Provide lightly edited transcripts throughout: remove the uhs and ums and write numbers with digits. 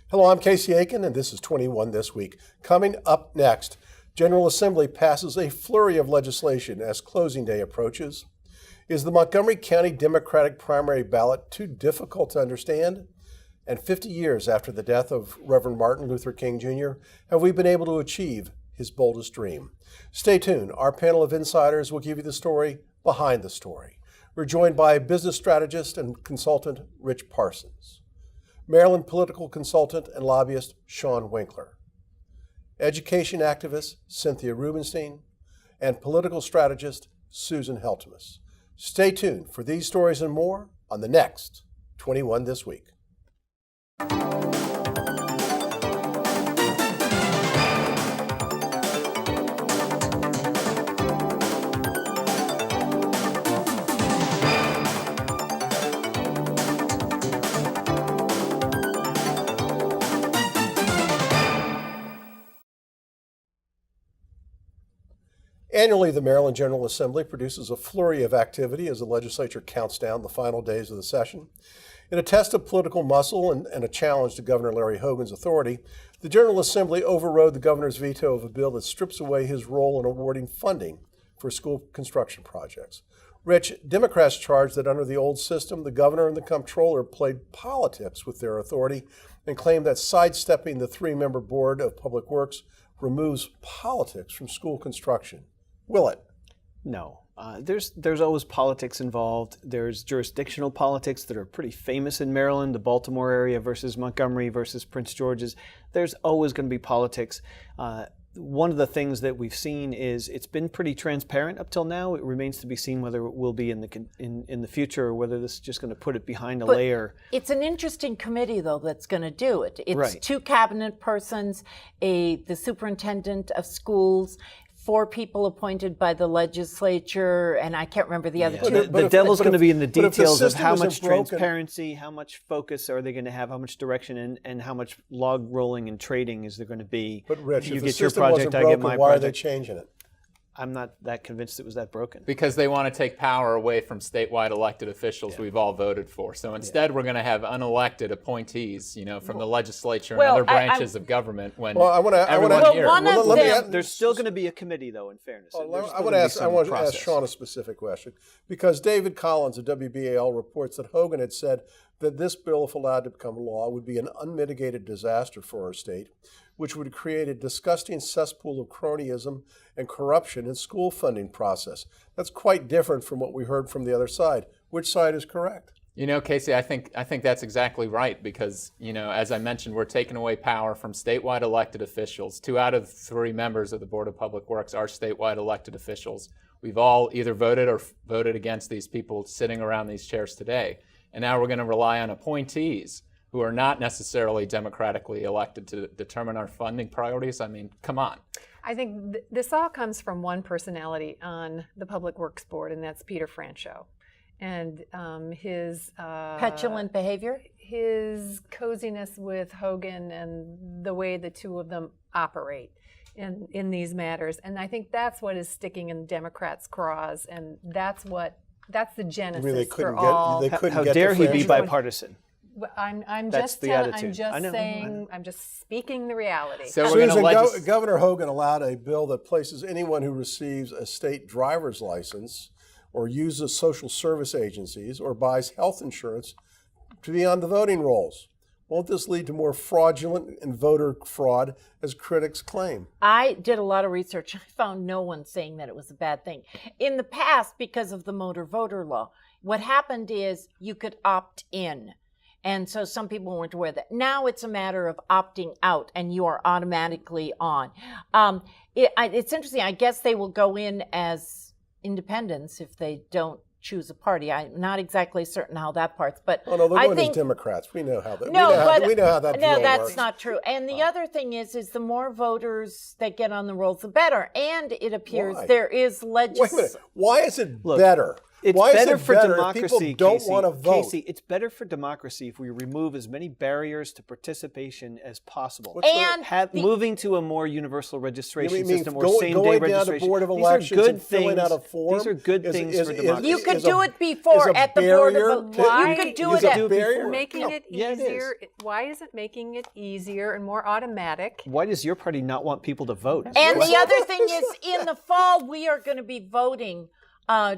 Hello, I'm Casey Aiken, and this is 21 This Week. Coming up next, General Assembly passes a flurry of legislation as closing day approaches. Is the Montgomery County Democratic primary ballot too difficult to understand? And 50 years after the death of Reverend Martin Luther King Jr., have we been able to achieve his boldest dream? Stay tuned. Our panel of insiders will give you the story behind the story. We're joined by business strategist and consultant Rich Parsons, Maryland political consultant and lobbyist Sean Winkler, education activist Cynthia Rubenstein, and political strategist Susan Heltemes. Stay tuned for these stories and more on the next 21 This Week. Annually, the Maryland General Assembly produces a flurry of activity as the legislature counts down the final days of the session. In a test of political muscle and a challenge to Governor Larry Hogan's authority, the General Assembly overrode the governor's veto of a bill that strips away his role in awarding funding for school construction projects. Rich, Democrats charge that under the old system, the governor and the comptroller played politics with their authority and claim that sidestepping the three-member board of public works removes politics from school construction. Will it? No. There's always politics involved. There's jurisdictional politics that are pretty famous in Maryland, the Baltimore area versus Montgomery versus Prince George's. There's always going to be politics. One of the things that we've seen is it's been pretty transparent up till now. It remains to be seen whether it will be in the future or whether this is just going to put it behind a layer. It's an interesting committee, though, that's going to do it. It's right. 2 cabinet persons, the superintendent of schools, 4 people appointed by the legislature, and I can't remember the other 2. The devil's going to be in the details of how much broken, transparency, how much focus are they going to have, how much direction, and how much log rolling and trading is there going to be. But Rich, you if get the your system project, wasn't I broken, get my why project. are they changing it? I'm not that convinced it was that broken. Because they want to take power away from statewide elected officials we've all voted for. So instead, we're going to have unelected appointees, from the legislature and other branches of government. There's still going to be a committee, though. In fairness, I want to ask Sean a specific question, because David Collins of WBAL reports that Hogan had said that this bill, if allowed to become law, would be an unmitigated disaster for our state, which would create a disgusting cesspool of cronyism and corruption in school funding process. That's quite different from what we heard from the other side. Which side is correct? Casey, I think that's exactly right because, as I mentioned, we're taking away power from statewide elected officials. 2 out of 3 members of the Board of Public Works are statewide elected officials. We've all either voted or voted against these people sitting around these chairs today. And now we're going to rely on appointees who are not necessarily democratically elected to determine our funding priorities. I mean, come on. I think this all comes from one personality on the Public Works Board, and that's Peter Franchot. And his petulant behavior? His coziness with Hogan and the way the 2 of them operate in these matters. And I think that's what is sticking in Democrats' craws, and that's the genesis for all. How dare he be bipartisan? I'm That's just the attitude. I'm just speaking the reality. So Susan, Governor Hogan allowed a bill that places anyone who receives a state driver's license or uses social service agencies or buys health insurance to be on the voting rolls. Won't this lead to more fraudulent and voter fraud, as critics claim? I did a lot of research. I found no one saying that it was a bad thing. In the past, because of the motor voter law, what happened is you could opt in. And so some people weren't aware of that. Now it's a matter of opting out, and you are automatically on. It's interesting. I guess they will go in as independents if they don't choose a party. I'm not exactly certain how that part's, but they're going as Democrats. We know how that. We know how that. No, that's works. not true. And the other thing is the more voters that get on the rolls, the better. And it appears there is Wait a minute. Why is it better? It's Why is better it for better if democracy, people don't Casey. want to vote? Casey, it's better for democracy if we remove as many barriers to participation as possible. And Moving to a more universal registration You mean system or going same-day down to registration. Board of These are Elections good and filling out a form These are good things for democracy. you could is do a- it before is a at the Board barrier of to- You could do is it a at barrier? Making it Yeah, it is. easier. Why is it making it easier and more automatic? Why does your party not want people to vote? And the other thing is, in the fall, we are going to be voting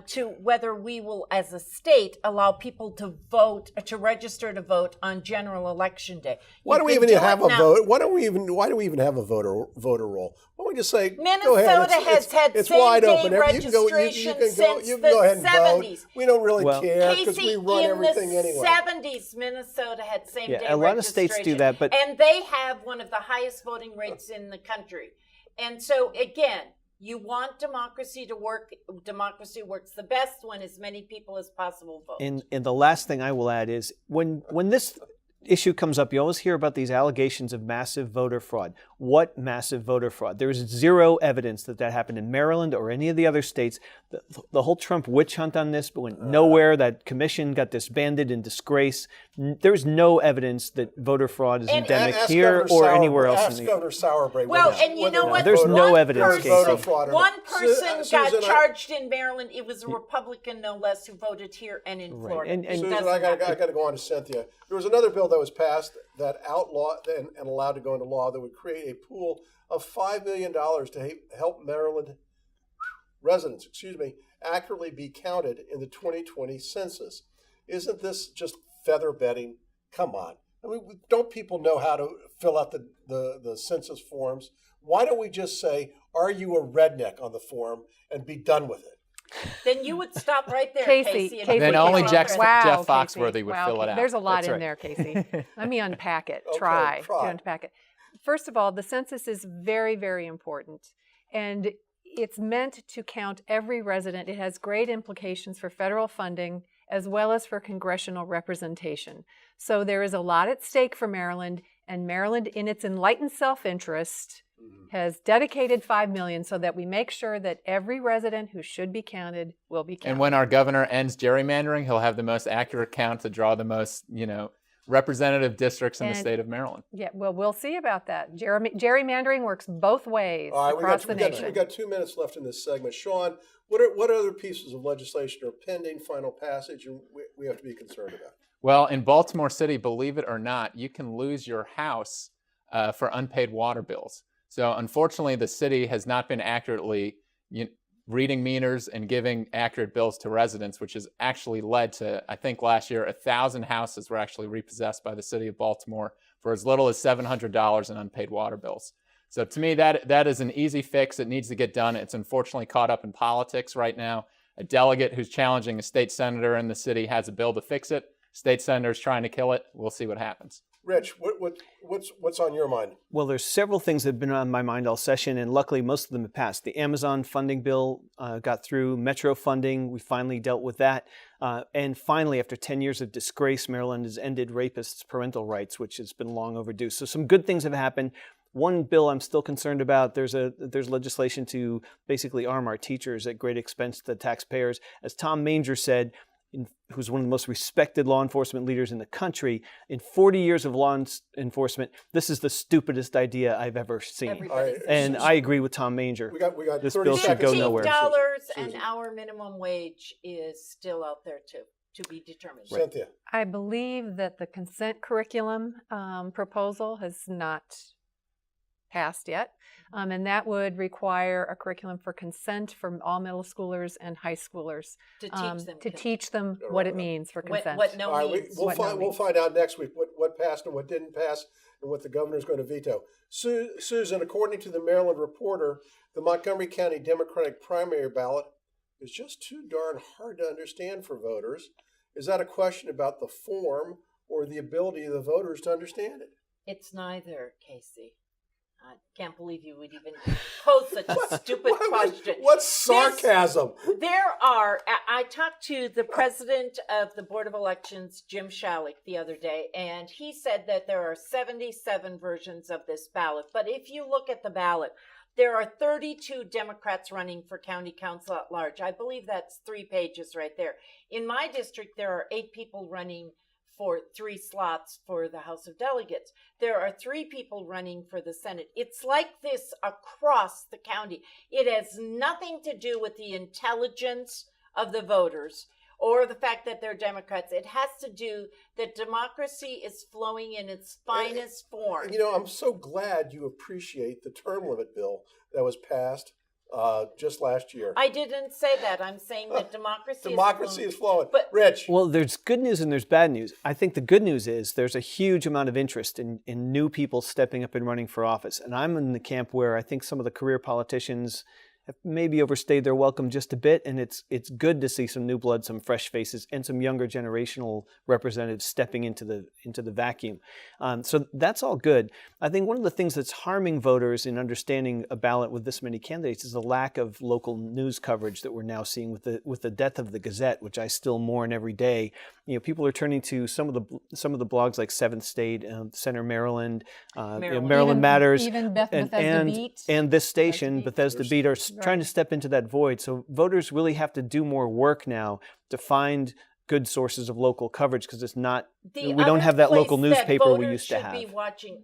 to whether we will, as a state, allow people to vote, to register to vote on general election day. Why do we You even can have it a now. vote? Why do we even have a voter roll? Why don't we just say, go ahead. Minnesota has had it's wide same-day open. You can go registration since since you can the go ahead and 70s. vote. We don't really care because Casey, we run in everything the anyway. 70s, Minnesota had same-day Yeah, a lot of states do registration, that, but- and they have one of the highest voting rates in the country. And so, again, you want democracy to work. Democracy works the best when as many people as possible vote. And the last thing I will add is when this issue comes up, you always hear about these allegations of massive voter fraud. What massive voter fraud? There is zero evidence that happened in Maryland or any of the other states. The whole Trump witch hunt on this went nowhere. That commission got disbanded in disgrace. There's no evidence that voter fraud is endemic Ask here Governor or anywhere else. Ask Governor Sauerbrei. Well, whether- and you know whether what? There's no One evidence, person- Casey. voter fraud or One not. person Susan, got charged in Maryland. It was a Republican, no less, who voted here and in Florida. And- It Susan, doesn't I got happen. to go on to Cynthia. There was another bill that was passed that outlawed and allowed to go into law that would create a pool of $5 million to help Maryland residents, accurately be counted in the 2020 census. Isn't this just feather bedding? Come on. I mean, don't people know how to fill out the census forms? Why don't we just say, are you a redneck on the form and be done with it? Then you would stop right there, Casey, Casey. Then and only put Jeff your progress. Foxworthy would Wow, fill it out. There's a lot That's in right. there, Casey. Let me unpack it. Okay, Try try. to unpack it. First of all, the census is very, very important. And it's meant to count every resident. It has great implications for federal funding as well as for congressional representation. So there is a lot at stake for Maryland, and Maryland, in its enlightened self-interest, has dedicated $5 million so that we make sure that every resident who should be counted will be counted. And when our governor ends gerrymandering, he'll have the most accurate count to draw the most, representative districts in the state of Maryland. Yeah, well, we'll see about that. Gerrymandering works both ways All right, across the nation. we got 2 minutes left in this segment. Sean, what other pieces of legislation are pending final passage and we have to be concerned about? Well, in Baltimore City, believe it or not, you can lose your house for unpaid water bills. So unfortunately, the city has not been accurately reading meters and giving accurate bills to residents, which has actually led to, I think last year, 1,000 houses were actually repossessed by the city of Baltimore for as little as $700 in unpaid water bills. So to me, that is an easy fix. It needs to get done. It's unfortunately caught up in politics right now. A delegate who's challenging a state senator in the city has a bill to fix it. State senator's trying to kill it. We'll see what happens. Rich, what's on your mind? Well, there's several things that have been on my mind all session, and luckily most of them have passed. The Amazon funding bill got through. Metro funding, we finally dealt with that. And finally, after 10 years of disgrace, Maryland has ended rapists' parental rights, which has been long overdue. So some good things have happened. One bill I'm still concerned about, there's legislation to basically arm our teachers at great expense to the taxpayers. As Tom Manger said, who's one of the most respected law enforcement leaders in the country, in 40 years of law enforcement, this is the stupidest idea I've ever seen. Everybody's And I agree with Tom Manger. We got This 30 bill should go seconds. nowhere. $15 Susan. an hour minimum wage is still out there too, to be determined. Cynthia. I believe that the consent curriculum proposal has not passed yet, and that would require a curriculum for consent for all middle schoolers and high schoolers To teach them what it means for consent. what no All right, means. we'll find out next week what passed and what didn't pass and what the governor's going to veto. Susan, according to the Maryland Reporter, the Montgomery County Democratic primary ballot is just too darn hard to understand for voters. Is that a question about the form or the ability of the voters to understand it? It's neither, Casey. I can't believe you would even pose such a stupid question. What's sarcasm? I talked to the president of the Board of Elections, Jim Shalik, the other day, and he said that there are 77 versions of this ballot. But if you look at the ballot, There are 32 Democrats running for county council at large. I believe that's 3 pages right there. In my district, there are 8 people running for 3 slots for the House of Delegates. There are 3 people running for the Senate. It's like this across the county. It has nothing to do with the intelligence of the voters or the fact that they're Democrats. It has to do that democracy is flowing in its finest form. You know, I'm so glad you appreciate the term limit bill that was passed just last year. I didn't say that. I'm saying that democracy is flowing. But Rich. Well, there's good news and there's bad news. I think the good news is there's a huge amount of interest in new people stepping up and running for office. And I'm in the camp where I think some of the career politicians have maybe overstayed their welcome just a bit, and it's good to see some new blood, some fresh faces, and some younger generational representatives stepping into the vacuum. So that's all good. I think one of the things that's harming voters in understanding a ballot with this many candidates is the lack of local news coverage that we're now seeing with the death of the Gazette, which I still mourn every day. You know, people are turning to some of the blogs like Seventh State, Center Maryland, Maryland Matters, even Bethesda Beat. and this station, Bethesda Beat, are trying to step into that void. So voters really have to do more work now to find good sources of local coverage, because it's not, we don't have that local newspaper we used to have. Voters should be watching,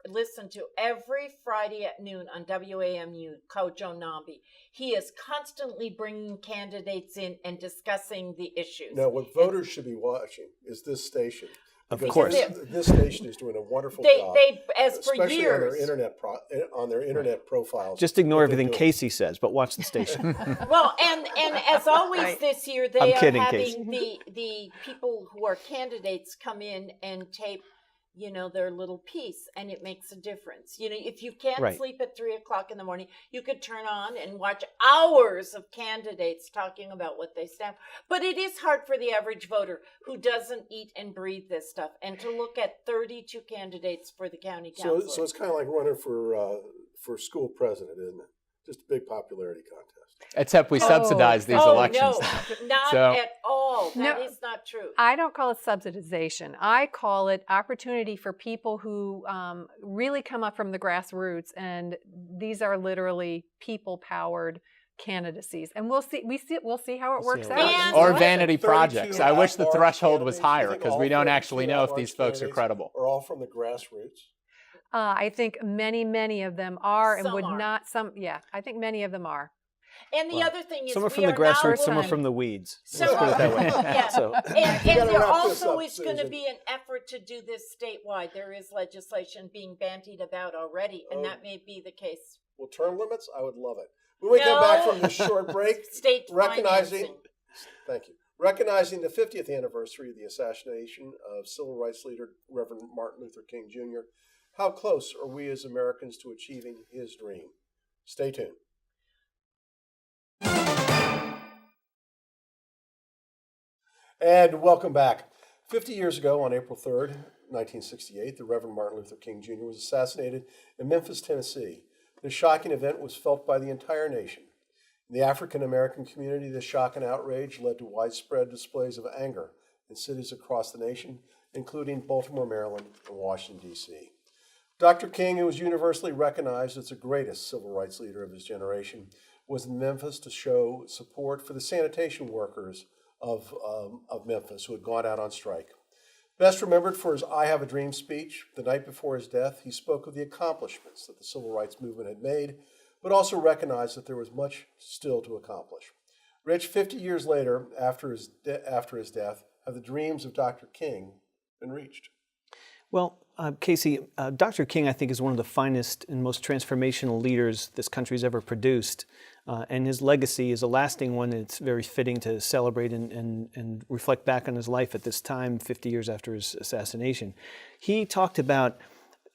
listen to every Friday at noon on WAMU, Kojo Nambi. He is constantly bringing candidates in and discussing the issues. No, what voters should be watching is this station. Of Because course. This station is doing a wonderful job. Especially on their internet profiles. Just ignore everything Casey says, but watch the station. Well, and as always this year, they I'm are kidding, having the people who are candidates come in and tape, you know, their little piece, and it makes a difference. You know, if you can't sleep at 3:00 in the morning, you could turn on and watch hours of candidates talking about what they stand for. But it is hard for the average voter who doesn't eat and breathe this stuff, and to look at 32 candidates for the county council. So it's kind of like running for school president, isn't it? Just a big popularity contest. Except we subsidize these elections. No, not at all. That is not true. I don't call it subsidization. I call it opportunity for people who really come up from the grassroots, and these are literally people-powered candidacies. And we'll see how it works out. Or vanity projects. I wish the threshold was higher, because we don't actually know if these folks are credible. Are all from the grassroots? I think many of them are, and Some would are. not. I think many of them are. And the other thing is, Some are from the grassroots, some are from the weeds. Let's put it that way. Yeah. So. And there wrap also this is up, going to Susan. be an effort to do this statewide. There is legislation being bandied about already, and that may be the case. Well, term limits, I would love it. When we come back from this short break, State recognizing financing. Recognizing the 50th anniversary of the assassination of Civil Rights Leader Rev. Martin Luther King Jr., how close are we as Americans to achieving his dream? Stay tuned. And welcome back. 50 years ago, on April 3rd, 1968, the Reverend Martin Luther King Jr. was assassinated in Memphis, Tennessee. This shocking event was felt by the entire nation. In the African American community, this shock and outrage led to widespread displays of anger in cities across the nation, including Baltimore, Maryland, and Washington, D.C. Dr. King, who was universally recognized as the greatest civil rights leader of his generation, was in Memphis to show support for the sanitation workers of Memphis who had gone out on strike. Best remembered for his I Have a Dream speech, the night before his death, he spoke of the accomplishments that the civil rights movement had made, but also recognized that there was much still to accomplish. Rich, 50 years later, after his death, have the dreams of Dr. King been reached? Well, Casey, Dr. King, I think, is one of the finest and most transformational leaders this country's ever produced. And his legacy is a lasting one. It's very fitting to celebrate and reflect back on his life at this time, 50 years after his assassination. He talked about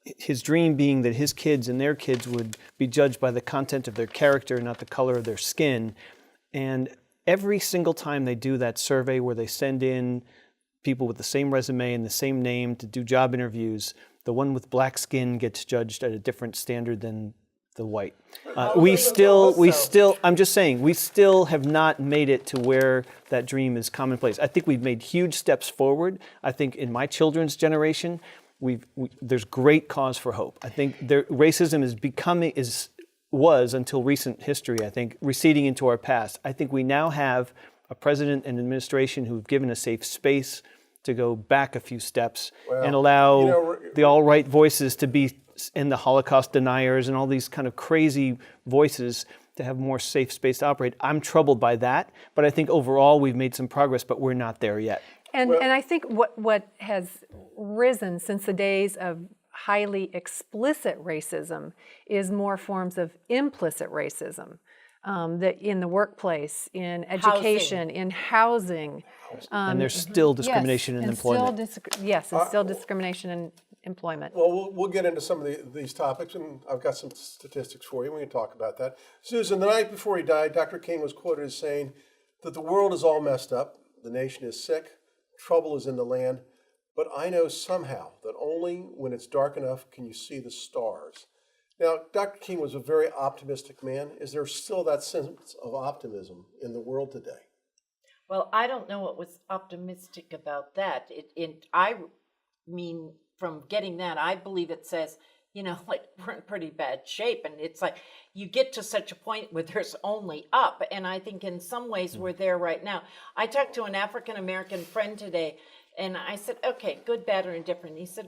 his dream being that his kids and their kids would be judged by the content of their character, not the color of their skin. And every single time they do that survey where they send in people with the same resume and the same name to do job interviews, the one with black skin gets judged at a different standard than the white. I'm just saying, we still have not made it to where that dream is commonplace. I think we've made huge steps forward. I think in my children's generation, there's great cause for hope. I think racism is was, until recent history, I think, receding into our past. I think we now have a president and administration who've given a safe space to go back a few steps and allow the alt-right voices to be, and the Holocaust deniers and all these kind of crazy voices to have more safe space to operate. I'm troubled by that, but I think overall we've made some progress, but we're not there yet. And I think what has risen since the days of highly explicit racism is more forms of implicit racism. That in the workplace, in education, in housing. And there's still discrimination in employment. Still discrimination in employment. Well, we'll get into some of these topics, and I've got some statistics for you. We can talk about that. Susan, the night before he died, Dr. King was quoted as saying that the world is all messed up, the nation is sick, trouble is in the land, but I know somehow that only when it's dark enough can you see the stars. Now, Dr. King was a very optimistic man. Is there still that sense of optimism in the world today? Well, I don't know what was optimistic about that. I mean, from getting that, I believe it says, like we're in pretty bad shape. And it's like you get to such a point where there's only up. And I think in some ways we're there right now. I talked to an African-American friend today, and I said, okay, good, bad, or indifferent. He said,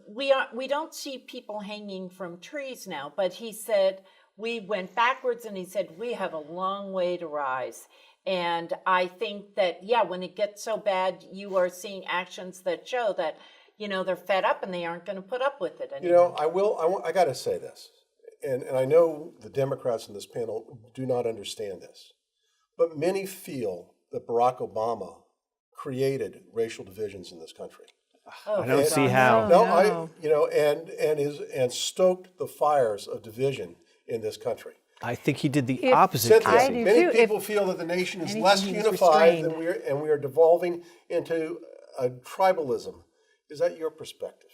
we don't see people hanging from trees now, but he said we went backwards, and he said we have a long way to rise. And I think that, when it gets so bad, you are seeing actions that show that, they're fed up and they aren't going to put up with it anymore. I got to say this, and I know the Democrats in this panel do not understand this, but many feel that Barack Obama created racial divisions in this country. I don't see how. And stoked the fires of division in this country. I think he did the opposite. Cynthia, many people feel that the nation is less unified than and we are devolving into a tribalism. Is that your perspective?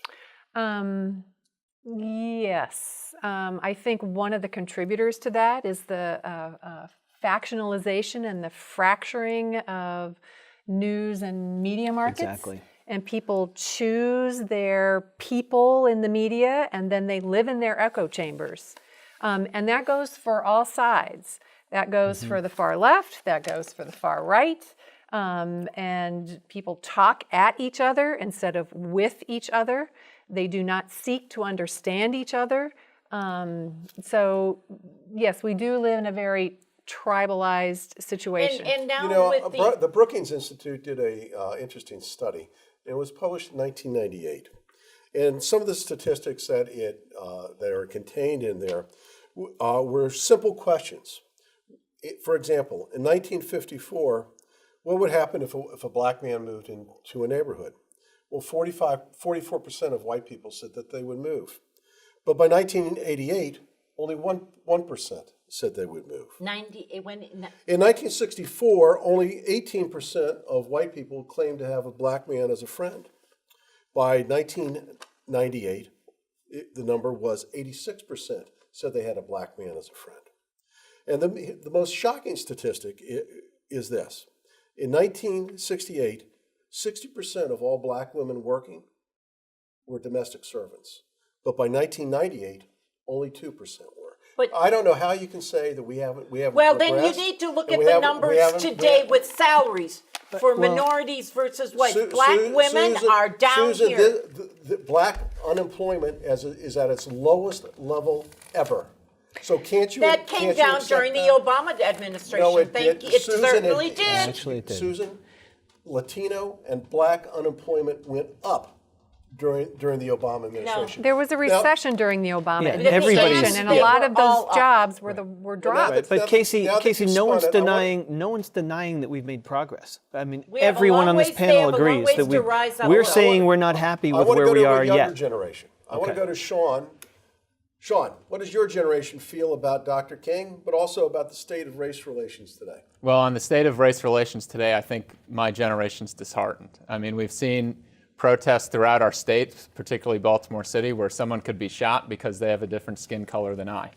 Yes. I think one of the contributors to that is the factionalization and the fracturing of news and media markets. Exactly. And people choose their people in the media, and then they live in their echo chambers. And that goes for all sides. That goes for the far left, that goes for the far right. And people talk at each other instead of with each other. They do not seek to understand each other. So, yes, we do live in a very tribalized situation. And now with the Brookings Institute did a interesting study. It was published in 1998. And some of the statistics that are contained in there were simple questions. For example, in 1954, what would happen if a black man moved into a neighborhood? Well, 44% of white people said that they would move. But by 1988, only 1% said they would move. In 1964, only 18% of white people claimed to have a black man as a friend. By 1998, the number was 86% said they had a black man as a friend. And the most shocking statistic is this. In 1968, 60% of all black women working were domestic servants. But by 1998, only 2% were. But I don't know how you can say that we haven't. Well, then you need to look at the numbers today with salaries for minorities versus whites. Black women are down Susan, here. The black unemployment is at its lowest level ever. So can't you? That came down during the Obama administration. No, it did. It certainly did. Actually, it did. Susan, Latino and black unemployment went up during the Obama administration. There was a recession during the Obama everybody's- administration, and a lot of those jobs were dropped. But Casey, no one's denying that we've made progress. I mean, everyone on this panel agrees that we're saying we're not happy with where we are yet. Generation. I want to go to Sean. Sean, what does your generation feel about Dr. King, but also about the state of race relations today? Well, on the state of race relations today, I think my generation's disheartened. I mean, we've seen protests throughout our state, particularly Baltimore City, where someone could be shot because they have a different skin color than I.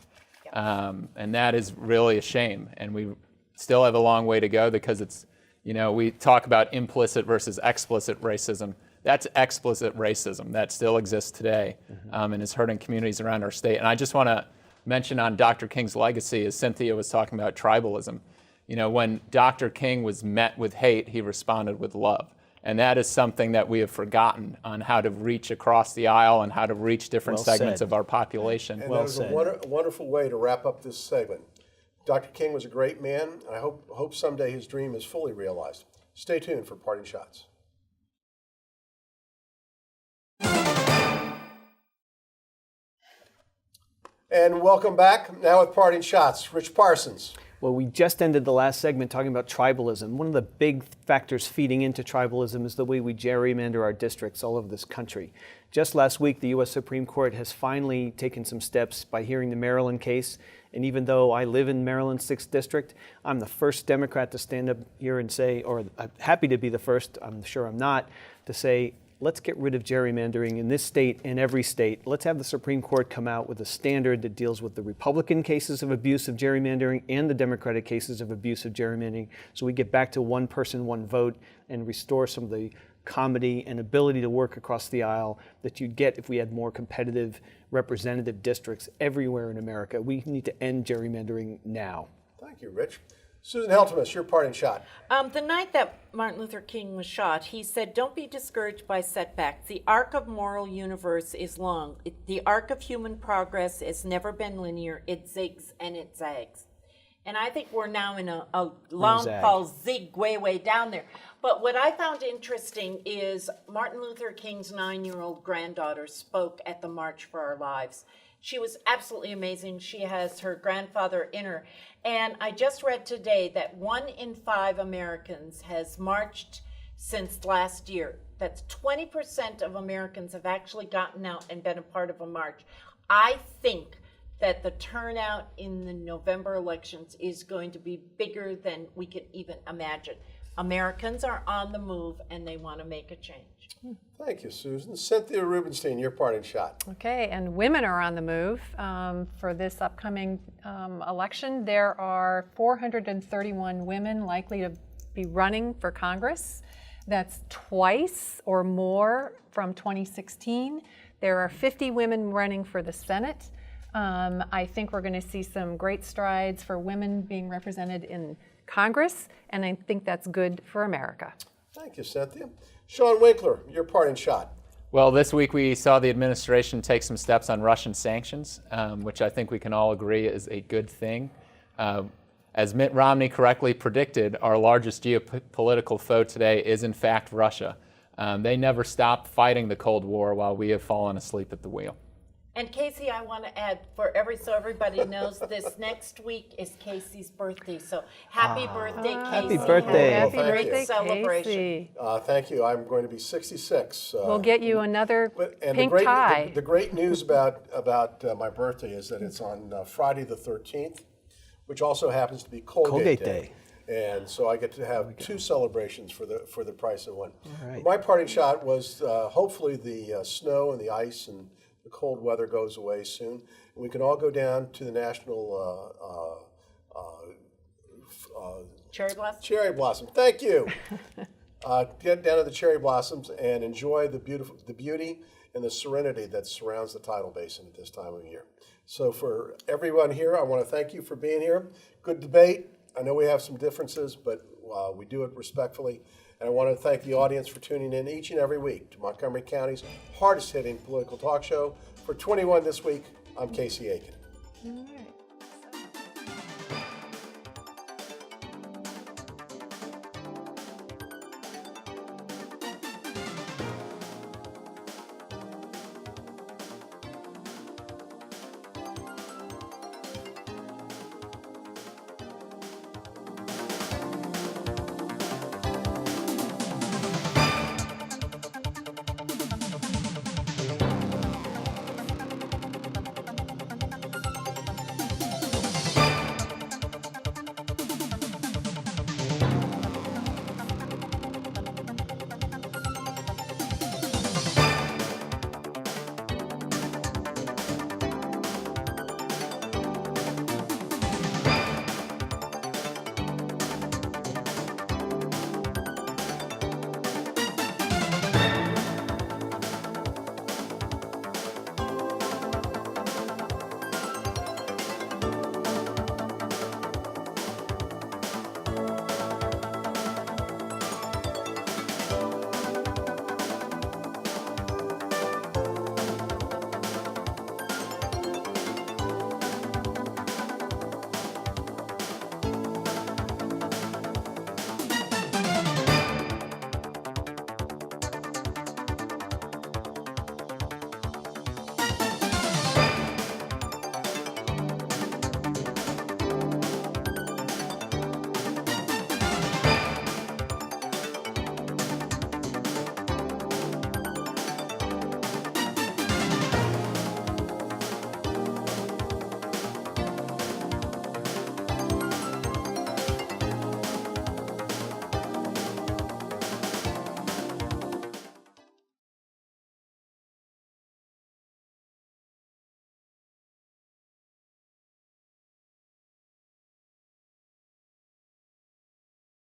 And that is really a shame. And we still have a long way to go because it's, we talk about implicit versus explicit racism. That's explicit racism that still exists today and is hurting communities around our state. And I just want to mention on Dr. King's legacy is Cynthia was talking about tribalism. You know, when Dr. King was met with hate, he responded with love. And that is something that we have forgotten on how to reach across the aisle and how to reach different segments of our population. And that is a wonderful way to wrap up this segment. Dr. King was a great man, and I hope someday his dream is fully realized. Stay tuned for Parting Shots. And welcome back. Now with Parting Shots, Rich Parsons. Well, we just ended the last segment talking about tribalism. One of the big factors feeding into tribalism is the way we gerrymander our districts all over this country. Just last week, the U.S. Supreme Court has finally taken some steps by hearing the Maryland case. And even though I live in Maryland's 6th District, I'm the first Democrat to stand up here and say, or I'm happy to be the first, I'm sure I'm not, to say, let's get rid of gerrymandering in this state and every state. Let's have the Supreme Court come out with a standard that deals with the Republican cases of abuse of gerrymandering and the Democratic cases of abuse of gerrymandering, so we get back to one person, one vote, and restore some of the comedy and ability to work across the aisle that you'd get if we had more competitive representative districts everywhere in America. We need to end gerrymandering now. Thank you, Rich. Susan Heltemes, your parting shot. The night that Martin Luther King was shot, he said, "Don't be discouraged by setbacks. The arc of moral universe is long. The arc of human progress has never been linear. It zigs and it zags." And I think we're now in a long haul zig way down there. But what I found interesting is Martin Luther King's 9-year-old granddaughter spoke at the March for Our Lives. She was absolutely amazing. She has her grandfather in her. And I just read today that 1 in 5 Americans has marched since last year. That's 20% of Americans have actually gotten out and been a part of a march. I think that the turnout in the November elections is going to be bigger than we can even imagine. Americans are on the move and they want to make a change. Thank you, Susan. Cynthia Rubenstein, your parting shot. Okay, and women are on the move for this upcoming election. There are 431 women likely to be running for Congress. That's twice or more from 2016. There are 50 women running for the Senate. I think we're going to see some great strides for women being represented in Congress, and I think that's good for America. Thank you, Cynthia. Sean Winkler, your parting shot. Well, this week we saw the administration take some steps on Russian sanctions, which I think we can all agree is a good thing. As Mitt Romney correctly predicted, our largest geopolitical foe today is in fact Russia. They never stopped fighting the Cold War while we have fallen asleep at the wheel. And Casey, I want to add, so everybody knows, this next week is Casey's birthday. So happy birthday, Casey. Happy birthday. Happy Well, thank birthday, you. Celebration. Casey. Thank you. I'm going to be 66. We'll get you another And pink the tie. The great news about my birthday is that it's on Friday the 13th, which also happens to be Colgate Day. And so I get to have 2 celebrations for the price of one. right. My parting shot was hopefully the snow and the ice and the cold weather goes away soon. And we can all go down to the National Cherry blossom. Cherry Blossom. Thank you. Get down to the cherry blossoms and enjoy the beauty and the serenity that surrounds the tidal basin at this time of year. So for everyone here, I want to thank you for being here. Good debate. I know we have some differences, but we do it respectfully. And I want to thank the audience for tuning in each and every week to Montgomery County's hardest-hitting political talk show. For 21 this week, I'm Casey Aiken. All right.